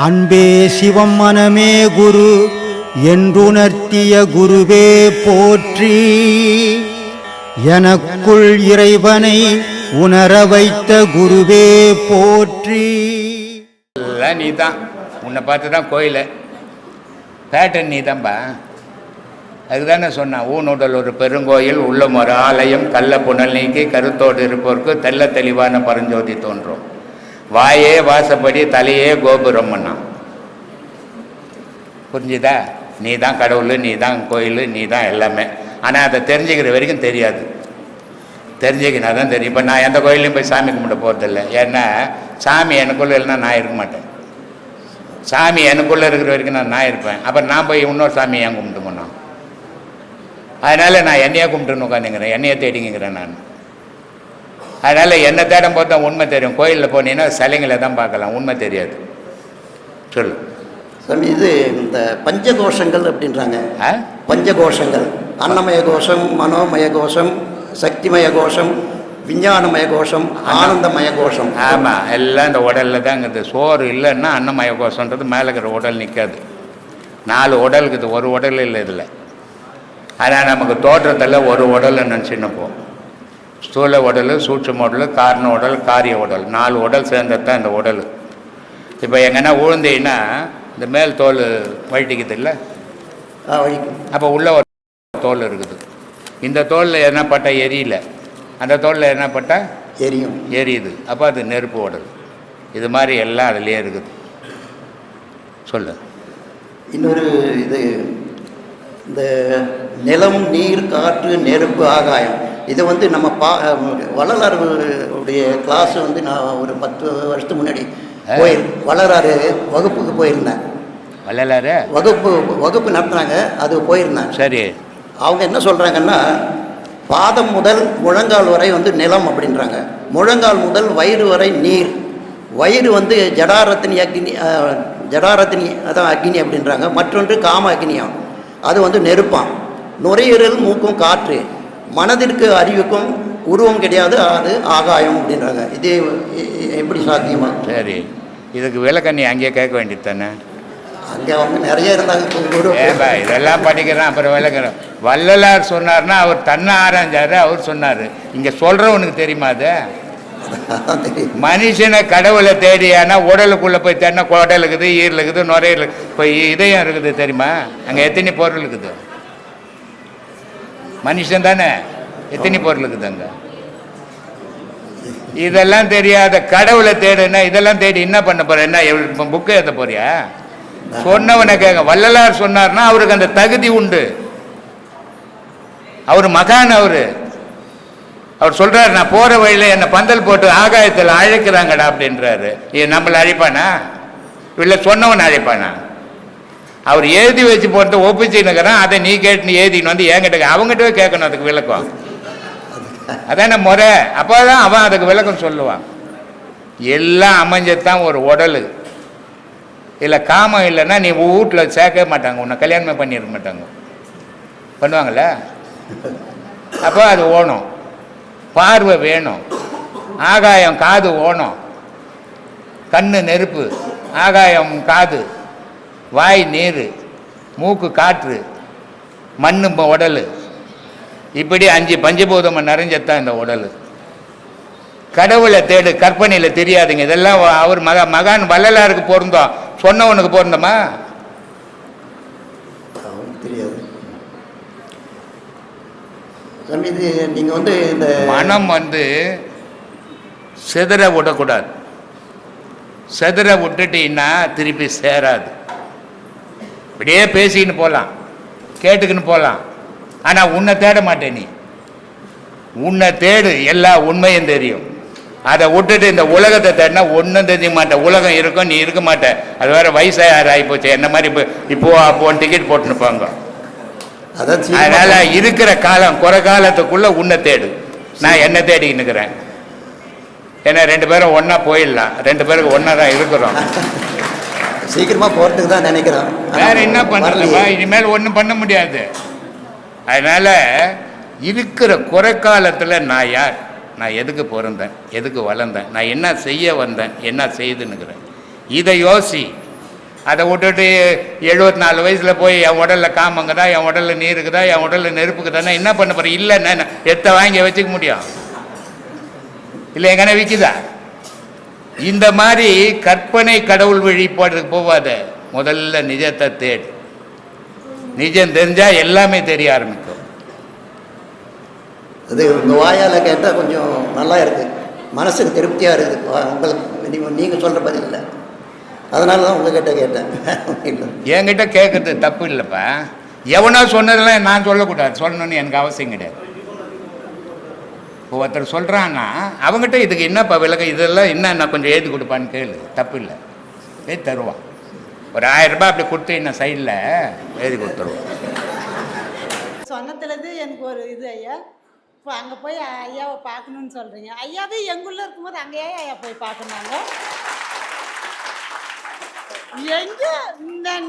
அன்பே சிவம் மனமே குரு என்றுணர்த்திய குருவே போற்றி. எனக்குள் இறைவனை உணர வைத்த குருவே போற்றி. நீ தான் உன்னை பார்த்து தான் கோயில் பேட்டன் நீ தான்பா. அதுதானே சொன்னான், ஊனுடல் ஒரு பெருங்கோயில் உள்ளம் ஒரு ஆலயம் கள்ள புனல் நீக்கி கருத்தோடு இருப்போருக்கு தெல்ல தெளிவான பரஞ்சோதி தோன்றும். வாயே வாசப்படி தலையே கோபுரம் பண்ணான். புரிஞ்சுதா? நீ தான் கடவுள், நீ தான் கோயில், நீ தான் எல்லாமே. ஆனால் அதை தெரிஞ்சுக்கிற வரைக்கும் தெரியாது. தெரிஞ்சுக்கினா தான் தெரியும். இப்போ நான் எந்த கோயிலையும் போய் சாமி கும்பிட போகிறதில்ல. ஏன்னா சாமி எனக்குள்ளே இல்லைன்னா நான் இருக்க மாட்டேன். சாமி எனக்குள்ளே இருக்கிற வரைக்கும் நான் இருப்பேன். அப்புறம் நான் போய் இன்னொரு சாமி ஏன் கும்பிட்டு போனோம்? அதனால் நான் என்னையே கும்பிட்டுன்னு உட்காந்துங்கிறேன், என்னையே தேடிங்கிறேன் நான். அதனால் என்னை தேடும் போது தான் உண்மை தெரியும். கோயிலில் போனீங்கன்னா சிலைங்களை தான் பார்க்கலாம், உண்மை தெரியாது. சொல்லு சாமி. இது இந்த பஞ்சகோஷங்கள் அப்படின்றாங்க. பஞ்சகோஷங்கள், அன்னமய கோஷம், மனோமய கோஷம், சக்திமய கோஷம், விஞ்ஞானமய கோஷம், ஆனந்தமய கோஷம். ஆமாம், எல்லாம் இந்த உடலில் தான் இருக்குது. சோறு இல்லைன்னா அன்னமய கோஷன்றது மேலே இருக்கிற உடல் நிற்காது. 4 உடல் இருக்குது, ஒரு உடல் இல்லை இதில். ஆனால் நமக்கு தோற்றத்தில் ஒரு உடல் நினச்சின்னுப்போம். ஸ்தூல உடல், சூட்சும உடல், காரண உடல், காரிய உடல், 4 உடல் சேர்ந்தது தான் இந்த உடல். இப்போ எங்கன்னா உழுந்தீங்கன்னா இந்த மேல் தோல் வழிட்டிக்குது இல்லை, அப்போ உள்ள ஒரு தோல் இருக்குது. இந்த தோலில் என்ன பட்டால் எரியல, அந்த தோலில் என்ன பட்டால் எரியுது. அப்போ அது நெருப்பு உடல். இது மாதிரி எல்லாம் அதுலேயே இருக்குது. சொல்லு. இன்னொரு இது, இந்த நிலம், நீர், காற்று, நெருப்பு, ஆகாயம், இது வந்து நம்ம வள்ளலாருடைய கிளாஸ் வந்து நான் ஒரு 10 வருஷத்துக்கு முன்னாடி வள்ளலாறு வகுப்புக்கு போயிருந்தேன். வள்ளலாறு வகுப்பு நடத்துனாங்க, அது போயிருந்தேன். சரி. அவங்க என்ன சொல்கிறாங்கன்னா, பாதம் முதல் முழங்கால் வரை வந்து நிலம் அப்படின்றாங்க, முழங்கால் முதல் வயிறு வரை நீர், வயிறு வந்து ஜடாரத்தினி அக்னி, ஜடாரத்தினி அதான் அக்னி அப்படின்றாங்க, மற்றொன்று காம அக்னியம், அது வந்து நெருப்பாம், நுரையீரல், மூக்கும் காற்று, மனதிற்கு அறிவுக்கும் உருவம் கிடையாது, அது ஆகாயம் அப்படின்றாங்க. இது எப்படி சாத்தியமா? சரி, இதுக்கு விளக்கண்ணி அங்கேயே கேட்க வேண்டியது தானே. அங்கே அவங்க நிறைய இருந்தாங்க. இதெல்லாம் படிக்கிறேன், அப்புறம் விளக்குறேன். வள்ளலார் சொன்னார்னா அவர் தன்னை ஆராய்ஞ்சாரு, அவர் சொன்னார். இங்கே சொல்கிறவனுக்கு தெரியுமா? அது மனுஷனை கடவுளை தேடியானா உடலுக்குள்ளே போய் தேடினா குடல் இருக்குது, ஈரல் இருக்குது, நுரையீரல் இப்போ இதயம் இருக்குது தெரியுமா? அங்கே எத்தனை பொருள் இருக்குது? மனுஷன் தானே, எத்தனை பொருள் இருக்குது அங்கே? இதெல்லாம் தெரியாத கடவுளை தேடுனா இதெல்லாம் தேடி என்ன பண்ண போற? என்ன புக்கு எழுத போறியா? சொன்னவனை கேட்க. வள்ளலார் சொன்னார்னா அவருக்கு அந்த தகுதி உண்டு. அவர் மகான். அவர் சொல்றாரு, நான் போற வழியில என்ன பந்தல் போட்டு ஆகாயத்தில் அழைக்கிறாங்கடா அப்படின்றாரு. நம்மளை அழைப்பானா இல்லை சொன்னவன் அழைப்பானா? அவர் எழுதி வச்சு போறத ஒப்பிச்சுன்னுக்கிறான். அதை நீ கேட்டு எழுதின்னு வந்து என்கிட்ட அவங்ககிட்டவே கேட்கணும் அதுக்கு விளக்கம். அதான முறை. அப்போதான் அவன் அதுக்கு விளக்கம் சொல்லுவான். எல்லாம் அமைஞ்சதான் ஒரு உடல். இல்லை காமம் இல்லைன்னா நீ வீட்டில் சேர்க்க மாட்டாங்க, உன்னை கல்யாணமே பண்ணிருக்க மாட்டாங்க. பண்ணுவாங்கள்ல? அப்போ அது ஓணும். பார்வை வேணும், ஆகாயம் காது ஓணும், கண்ணு நெருப்பு, ஆகாயம் காது, வாய் நீர், மூக்கு காற்று, மண்ணு உடல். இப்படி 5 பஞ்சபூதம் நிறைஞ்சத்தான் இந்த உடல். கடவுளை தேடு, கற்பனையில் தெரியாதுங்க. இதெல்லாம் அவர் மகான் வள்ளலாருக்கு பொருந்தோம், சொன்னவனுக்கு பொருந்தமா? தெரியாது. இது நீங்கள் வந்து இந்த மனம் வந்து சிதற விடக்கூடாது. சிதற விட்டுட்டீங்கன்னா திருப்பி சேராது. இப்படியே பேசிக்கின்னு போகலாம், கேட்டுக்கின்னு போகலாம். ஆனால் உன்னை தேட மாட்டேன். நீ உன்னை தேடு, எல்லா உண்மையும் தெரியும். அதை விட்டுட்டு இந்த உலகத்தை தேடினா ஒன்றும் தெரிய மாட்டேன். உலகம் இருக்கும், நீ இருக்க மாட்டேன். அது வேற வயசாக ஆகிப்போச்சு. என்ன மாதிரி இப்போ அப்போன்னு டிக்கெட் போட்டுனுப்பாங்க. அதனால இருக்கிற காலம் குறை காலத்துக்குள்ள உன்னை தேடு. நான் என்ன தேடிக்கின்னு இருக்கிறேன். ஏன்னா 2 பேரும் ஒன்னா போயிடலாம், 2 பேருக்கு ஒன்னா தான் இருக்கிறோம். சீக்கிரமா போறதுக்கு தான் நினைக்கிறோம். வேற என்ன பண்றதுப்பா? இனிமேல் ஒன்றும் பண்ண முடியாது. அதனால இருக்கிற குறை காலத்தில் நான் யார், நான் எதுக்கு பிறந்தேன், எதுக்கு வளர்ந்தேன், நான் என்ன செய்ய வந்தேன், என்ன செய்துன்னுக்கிறேன், இதை யோசி. அதை விட்டுட்டு 74 வயசில் போய் என் உடலில் காமங்குதா, என் உடலில் நீருக்குதா, என் உடலில் நெருப்புக்குதானே என்ன பண்ண போகிறேன்? இல்லைன்னா எத்தை வாங்கி வச்சுக்க முடியும்? இல்லை எங்கன்னா விற்குதா? இந்த மாதிரி கற்பனை கடவுள் வழிபாடுக்கு போவாத. முதல்ல நிஜத்தை தேடு. நிஜம் தெரிஞ்சால் எல்லாமே தெரிய ஆரம்பிக்கும். அது உங்கள் வாயால் கேட்டால் கொஞ்சம் நல்லா இருக்குது, மனசுக்கு திருப்தியாக இருக்குது. உங்களுக்கு நீங்கள் சொல்கிற பதில் இல்லை, அதனால தான் உங்ககிட்ட கேட்டேன். என்கிட்ட கேட்குறது தப்பு இல்லைப்பா. எவனோ சொன்னதெல்லாம் நான் சொல்லக்கூடாது, சொல்லணும்னு எனக்கு அவசியம் கிடையாது. இப்போ ஒருத்தர் சொல்கிறான்னா அவங்ககிட்ட இதுக்கு என்னப்பா விலகம், இதெல்லாம் என்ன நான் கொஞ்சம் எழுதி கொடுப்பான்னு கேளு, தப்பு இல்லை, எழுதி தருவான். ஒரு 1000 ரூபாய் அப்படி கொடுத்து என்ன சைடில் எழுதி கொடுத்துருவோம். சொன்னதுலேருந்து எனக்கு ஒரு இது ஐயா, இப்போ அங்கே போய் ஐயாவை பார்க்கணுன்னு சொல்கிறீங்க. ஐயாவே எங்குள்ளே இருக்கும்போது அங்கேயே ஐயா போய் பார்க்கணுங்க. எங்கே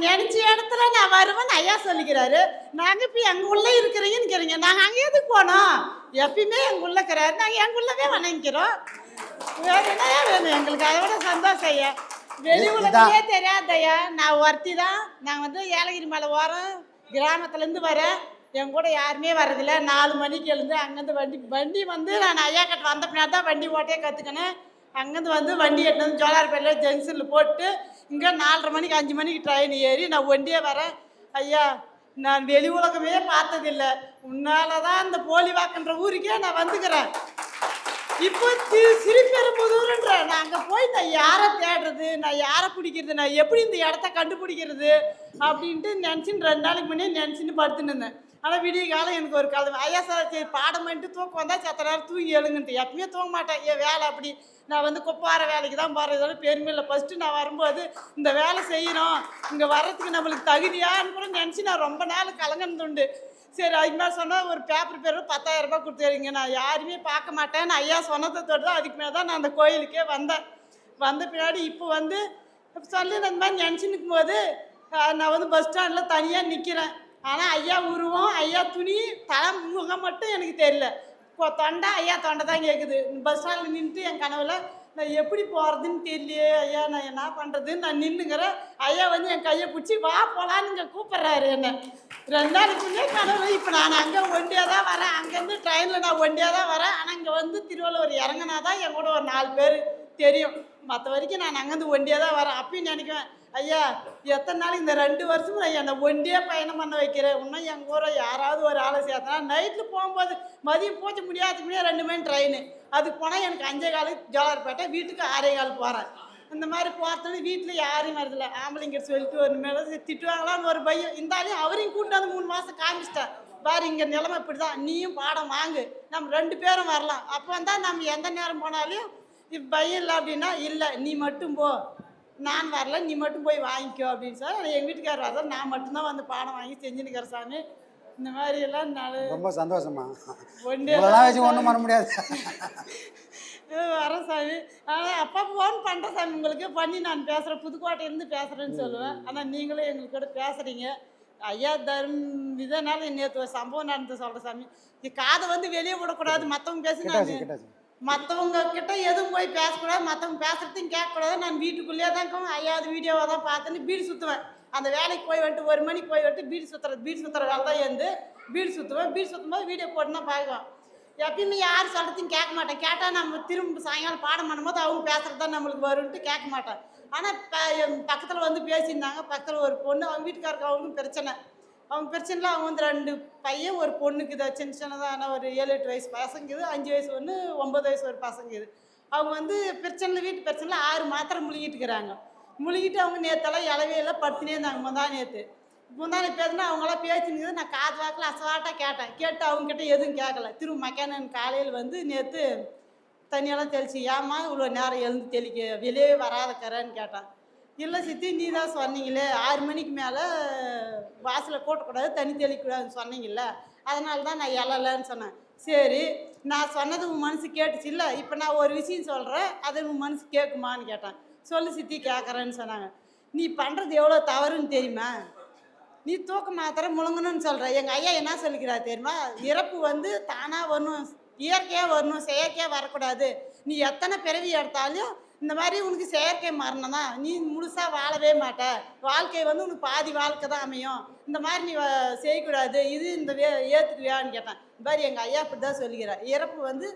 நினச்ச இடத்துல நான் வருவேன்னு ஐயா சொல்லிக்கிறாரு. நாங்கள் இப்போ எங்கள் உள்ளே இருக்கிறீங்கன்னு கேட்குறீங்க. நாங்கள் அங்கே எதுக்கு போனோம்? எப்பயுமே எங்கள் உள்ள இருக்கிறாரு, நாங்கள் எங்கள் உள்ளவே வணங்கிக்கிறோம். வேறு என்னையா வேணும் எங்களுக்கு? அதை விட சந்தோஷம் ஐயா. வெளி உலகமே தெரியாது ஐயா. நான் ஒருத்தி தான். நான் வந்து ஏலகிரி மலை ஓரம் கிராமத்துலேருந்து வரேன். என் கூட யாருமே வர்றதில்ல. 4 மணிக்கு எழுந்து அங்கேருந்து வண்டி வந்து நான் ஐயா கிட்ட வந்த பின்னாடி தான் வண்டி ஓட்டே கற்றுக்கினேன். அங்கேருந்து வந்து வண்டி எட்டு வந்து ஜோலார்பேட்டில் ஜங்ஷனில் போட்டு இங்கே 4:30 மணிக்கு 5 மணிக்கு ட்ரெயின் ஏறி நான் ஒண்டியே வரேன். ஐயா நான் வெளி உலகமே பார்த்ததில்லை. உன்னால தான் இந்த போலிவாக்குன்ற ஊருக்கே நான் வந்துக்கிறேன். இப்போ சிறுபெரும்புதூர்ன்ற நான் அங்கே போய் நான் யாரை தேடுறது, நான் யாரை பிடிக்கிறது, நான் எப்படி இந்த இடத்த கண்டுபிடிக்கிறது அப்படின்ட்டு நினச்சின்னு 2 நாளைக்கு முன்னே நினச்சின்னு படுத்துன்னு இருந்தேன். ஆனால் விடிய காலம் எனக்கு ஒரு காலம் ஐயா சார் சரி பாடம் பண்ணிட்டு தூக்கம் வந்தால் சத்த நேரம் தூங்கி எழுங்குன்ட்டு எப்பவுமே தூங்க மாட்டேன். என் வேலை அப்படி. நான் வந்து குப்பார வேலைக்கு தான் போகிறேன். இதோட பெருமையில் ஃபஸ்ட்டு நான் வரும்போது இந்த வேலை செய்யணும், இங்கே வர்றதுக்கு நம்மளுக்கு தகுதியான்னு கூட நினச்சி நான் ரொம்ப நாள் கலங்கினதுண்டு. சரி அதுக்கு மேலே சொன்னால் ஒரு பேப்பர் பேர் 10,000 ரூபாய் கொடுத்துருங்க, நான் யாருமே பார்க்க மாட்டேன்னு ஐயா சொன்னதை தொட்டு அதுக்கு மேலே தான் நான் அந்த கோயிலுக்கே வந்தேன். வந்த பின்னாடி இப்போ வந்து சொல்லி அந்த மாதிரி நினச்சி நிற்கும்போது நான் வந்து பஸ் ஸ்டாண்டில் தனியாக நிற்கிறேன். ஆனால் ஐயா உருவம், ஐயா துணி, தலை முகம் மட்டும் எனக்கு தெரியல. தொண்டை ஐயா தொண்டை தான் கேட்குது. பஸ் ஸ்டாண்டில் நின்றுட்டு என் கனவுல நான் எப்படி போகிறதுன்னு தெரியலையே ஐயா, நான் என்ன பண்ணுறதுன்னு நான் நின்றுங்கிறேன். ஐயா வந்து என் கையை பிடிச்சி வா போகலான்னு இங்கே கூப்பிட்றாரு என்ன. 2 நாளைக்கு முன்னே கனவு. இப்போ நான் அங்கே ஒண்டியாக தான் வரேன். அங்கேருந்து ட்ரெயினில் நான் ஒண்டியாக தான் வரேன். ஆனால் இங்கே வந்து திருவள்ளூர் இறங்கினா தான் என் கூட ஒரு 4 பேர் தெரியும். மற்ற வரைக்கும் நான் அங்கேருந்து ஒண்டியாக தான் வரேன். அப்பயும் நினைக்குவேன் ஐயா எத்தனை நாளைக்கு இந்த 2 வருஷமும் நான் என்னை ஒண்டியே பயணம் பண்ண வைக்கிறேன். இன்னும் எங்கள் ஊரை யாராவது ஒரு ஆளை சேர்த்தனா நைட்டில் போகும்போது மதியம் போச்ச முடியாது 2 மணி ட்ரெயின். அதுக்கு போனால் எனக்கு 5:15 ஜோலார்பேட்டை, வீட்டுக்கு 6:15 போகிறேன். இந்த மாதிரி போகிறதுன்னு வீட்டில் யாரையும் வரதில்லை. ஆம்பளைங்க சொல்லிட்டு ஒரு மேலே திட்டுவாங்களான்னு ஒரு பையன். இருந்தாலும் அவரையும் கூப்பிட்டு வந்து 3 மாதம் காமிச்சிட்டேன். பாரு இங்கே நிலைமை இப்படி தான், நீயும் பாடம் வாங்கு, நம்ம 2 பேரும் வரலாம். அப்போ வந்தால் நம்ம எந்த நேரம் போனாலும் இப்போ பையன் இல்லை அப்படின்னா இல்லை நீ மட்டும் போ, நான் வரல, நீ மட்டும் போய் வாங்கிக்கோ அப்படின்னு சொல்லி எங்கள் வீட்டுக்காரர் வரல, நான் மட்டும்தான் வந்து பாடம் வாங்கி செஞ்சுன்னுக்கிற சாமி. இந்த மாதிரி எல்லாம் ரொம்ப சந்தோஷமா ஒன்றே வச்சு ஒன்றும் பண்ண முடியாது. வரேன் சாமி. ஆனால் அப்பா ஃபோன் பண்ணுறேன் சாமி, உங்களுக்கு பண்ணி நான் பேசுகிறேன், புதுக்கோட்டையிலேருந்து பேசுகிறேன்னு சொல்லுவேன். ஆனால் நீங்களும் எங்களுக்கு கூட பேசுகிறீங்க. ஐயா இதனால நேற்று ஒரு சம்பவம் நடந்து சொல்கிறேன் சாமி. காதை வந்து வெளியே விடக்கூடாது, மற்றவங்க பேசுனாங்க, மற்றவங்க கிட்ட எதுவும் போய் பேசக்கூடாது, மற்றவங்க பேசுகிறதையும் கேட்கக்கூடாது. நான் வீட்டுக்குள்ளேயே தான் இருக்கோம். ஐயாவது வீடியோவை தான் பார்த்துன்னு பீடு சுற்றுவேன். அந்த வேலைக்கு போய் வந்துட்டு 1 மணிக்கு போய் வந்துட்டு பீடு சுற்றுற வேலை தான் இருந்து பீடு சுற்றுவேன். பீடு சுற்றும்போது வீடியோ போட்டு தான் பார்க்குவோம். எப்பயுமே யார் சொல்கிறதையும் கேட்க மாட்டேன். கேட்டால் நம்ம திரும்ப சாயங்காலம் பாடம் பண்ணும்போது அவங்க பேசுகிறது தான் நம்மளுக்கு வரும்ன்ட்டு கேட்க மாட்டேன். ஆனால் பக்கத்தில் வந்து பேசியிருந்தாங்க. பக்கத்தில் ஒரு பொண்ணு, அவங்க வீட்டுக்காரருக்கு அவங்களுக்கும் பிரச்சனை. அவங்க பிரச்சனையில் அவங்க வந்து 2 பையன் ஒரு பொண்ணுக்கு இதை சின்னதான ஒரு 7-8 வயசு பசங்க இது, 5 வயசு ஒன்று, 9 வயசு ஒரு பசங்க இது. அவங்க வந்து பிரச்சனையில் வீட்டு பிரச்சனையில் 6 மாத்திரை முழுகிட்டு இருக்கிறாங்க. முழுகிட்டு அவங்க நேற்றெல்லாம் இளவையெல்லாம் படுத்துனே இருந்தாங்க. முந்தானே பேசுனா அவங்களாம் பேசினுக்குது. நான் காது வாக்கில் அசவாட்டாக கேட்டு அவங்ககிட்ட எதுவும் கேட்கல. திரும்ப மக்கானன் காலையில் வந்து நேற்று தண்ணியெல்லாம் தெளிச்சு ஏம்மா இவ்வளோ நேரம் எழுந்து தெளிக்க வெளியே வராதக்கறன்னு கேட்டான். இல்லை சித்தி நீ தான் சொன்னீங்களே 6 மணிக்கு மேலே வாசலில் கூட்டக்கூடாது, தண்ணி தெளிக்கக்கூடாதுன்னு சொன்னீங்கல்ல, அதனால தான் நான் எழலைன்னு சொன்னேன். சரி நான் சொன்னது உன் மனசு கேட்டுச்சு இல்லை, இப்போ நான் ஒரு விஷயம் சொல்கிறேன், அது உன் மனசு கேட்குமான்னு கேட்டேன். சொல்லு சித்தி கேட்குறேன்னு சொன்னாங்க. நீ பண்ணுறது எவ்வளோ தவறுன்னு தெரியுமா? நீ தூக்க மாத்திரை முழுங்கணும்னு சொல்கிற. எங்கள் ஐயா என்ன சொல்லிக்கிறார் தெரியுமா? இறப்பு வந்து தானாக வரணும், இயற்கையாக வரணும், செயற்கையாக வரக்கூடாது. நீ எத்தனை பிறவி எடுத்தாலும் இந்த மாதிரி உனக்கு செயற்கை மரணம் தான், நீ முழுசாக வாழவே மாட்ட, வாழ்க்கை வந்து உனக்கு பாதி வாழ்க்கை தான் அமையும், இந்த மாதிரி நீ செய்யக்கூடாது, இது இந்த ஏற்றுக்குவியான்னு கேட்டேன். இந்த மாதிரி எங்கள் ஐயா அப்படி தான் சொல்லிக்கிறார். இறப்பு வந்து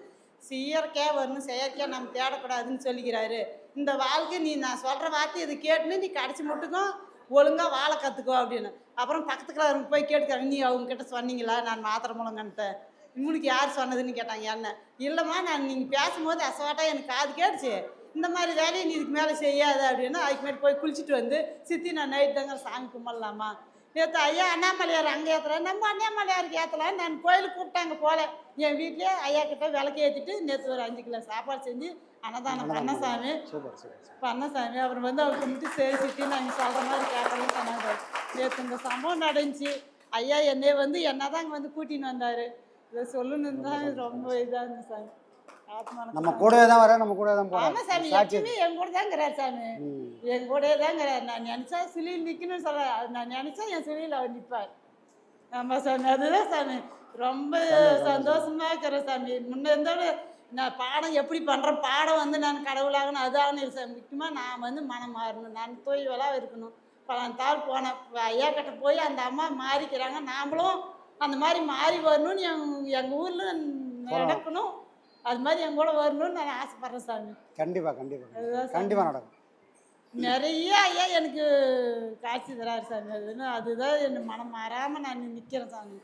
இயற்கையாக வரணும், செயற்கையாக நம்ம தேடக்கூடாதுன்னு சொல்லிக்கிறாரு. இந்த வாழ்க்கை நீ நான் சொல்கிற வார்த்தை இது கேட்டுன்னு நீ கடைசி மட்டுக்கும் ஒழுங்காக வாழ கற்றுக்கோ அப்படின்னு. அப்புறம் பக்கத்துக்குள்ள அவங்க போய் கேட்டுக்கிறாங்க, நீ அவங்கக்கிட்ட சொன்னீங்களா நான் மாத்திரை மூலங்கன்ட்டேன், இவனுக்கு யார் சொன்னதுன்னு கேட்டாங்க. என்ன இல்லைம்மா, நான் நீங்கள் பேசும்போது அசவாட்டாக எனக்கு காது கேட்டுச்சு, இந்த மாதிரி வேலையை நீ இதுக்கு மேலே செய்யாத அப்படின்னு. அதுக்கு மேலே போய் குளிச்சுட்டு வந்து சித்தி நான் நைட் தாங்க சாமி கும்பிடலாமா, நேற்று ஐயா அண்ணாமலையார் அங்கே ஏற்றுறேன், நம்ம அண்ணாமலையாருக்கு ஏற்றலாம், நான் கோயிலுக்கு கூப்பிட்டாங்க போல, என் வீட்லேயே ஐயா கிட்ட விளக்கு ஏற்றிட்டு நேற்று ஒரு 5 கிலோ சாப்பாடு செஞ்சு அன்னதானம் பண்ணசாமி பண்ணசாமி. அப்புறம் வந்து அவர் கும்பிட்டு சரி சித்தி நாங்கள் சொல்கிற மாதிரி கேட்கலன்னு சொன்னாங்க. நேற்று இந்த சம்பவம் நடந்துச்சு. ஐயா என்னைய வந்து என்னதாங்க வந்து கூட்டின்னு வந்தார். இதை சொல்லணுன்னு தான் ரொம்ப இதாக இருந்துச்சு சாமி. நம்ம கூடவே தான் வர, நம்ம கூட தான் போறோம். ஆமா சாமி, எப்பவுமே என் கூட தாங்கிறார் சாமி, என் கூட தாங்கிறார். நான் நினைச்சா சிலியில் நிற்கணும்னு சொல்ல, நான் நினைச்சா என் சிலியில் அவர் நிற்பார். ஆமா சாமி, அதுதான் சாமி ரொம்ப சந்தோஷமா இருக்கிற சாமி. முன்ன இருந்தோட நான் பாடம் எப்படி பண்ணுறேன், பாடம் வந்து நான் கடவுளாகணும் அதாகணும் இல்லை சார். முக்கியமாக நான் வந்து மனம் மாறணும், நான் தூய்வலாக இருக்கணும். பலந்தாள் போனேன் ஐயா கிட்ட போய் அந்த அம்மா மாறிக்கிறாங்க, நாமளும் அந்த மாதிரி மாறி வரணும்னு எங்கள் ஊரில் நடக்கணும், அது மாதிரி என் கூட வரணும்னு நான் ஆசைப்பட்றேன் சாமி. கண்டிப்பாக கண்டிப்பாக கண்டிப்பாக நடக்கும். நிறைய ஐயா எனக்கு காட்சி தராரு சாமி. அதுதான் என் மனம் மாறாமல் நான் நிற்கிறேன் சாமி.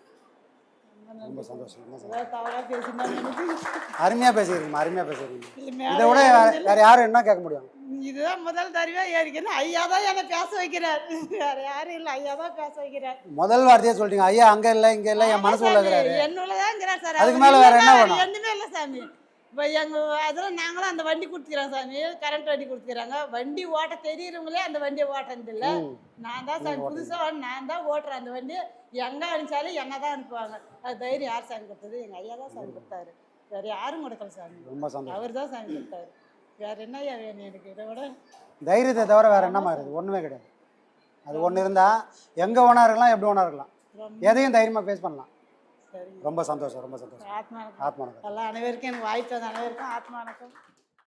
ரொம்ப சந்தோஷம். தவறாக பேசினா அருமையாக பேசிக்கிறீங்க, அருமையாக பேசிக்கிறீங்க. இதை விட வேற யாரும் என்ன கேட்க முடியும்? இதுதான் முதல் தடவை ஏறிக்கணும். ஐயா தான் என்னை பேச வைக்கிறார், வேற யாரும் இல்லை, ஐயா தான் பேச வைக்கிறார். முதல் வார்த்தையே சொல்லிட்டீங்க, ஐயா அங்கே இல்லை இங்கே இல்லை, என் மனசு உள்ளதுறாரு, என்னுள்ளதாங்கிறார் சார். அதுக்கு மேலே வேற என்ன வேணும்? ஒன்றுமே இல்லை சாமி. இப்போ எங்கள் அதில் நாங்களும் அந்த வண்டி கொடுத்துக்கிறோம் சாமி, கரண்ட் வண்டி கொடுத்துக்கிறாங்க. வண்டி ஓட்ட தெரியுறவங்களே அந்த வண்டியை ஓட்டுறதில்லை. நான் தான் சாமி புதுசாக நான் தான் ஓட்டுறேன் அந்த வண்டி. எங்கே அனுப்பிச்சாலும் என்ன தான் அனுப்புவாங்க. அது தைரியம் யார் சாமி கொடுத்தது? எங்கள் ஐயா தான் சாமி கொடுத்தாரு, வேறு யாரும் கொடுக்கல சாமி. ரொம்ப சந்தோஷம். அவர் தான் சாமி கொடுத்தாரு, வேற என்னையா வேணும் எனக்கு? இதை விட தைரியத்தை தவிர வேற என்னமா இருக்குது? ஒன்றுமே கிடையாது. அது ஒன்று இருந்தால் எங்கே வேணா இருக்கலாம், எப்படி வேணா இருக்கலாம், எதையும் தைரியமாக ஃபேஸ் பண்ணலாம். சரி, ரொம்ப சந்தோஷம், ரொம்ப சந்தோஷம். ஆத்மா ஆத்மா எல்லாம் அனைவருக்கும் எனக்கு வாய்ப்பு அனைவருக்கும் ஆத்மா வணக்கம்.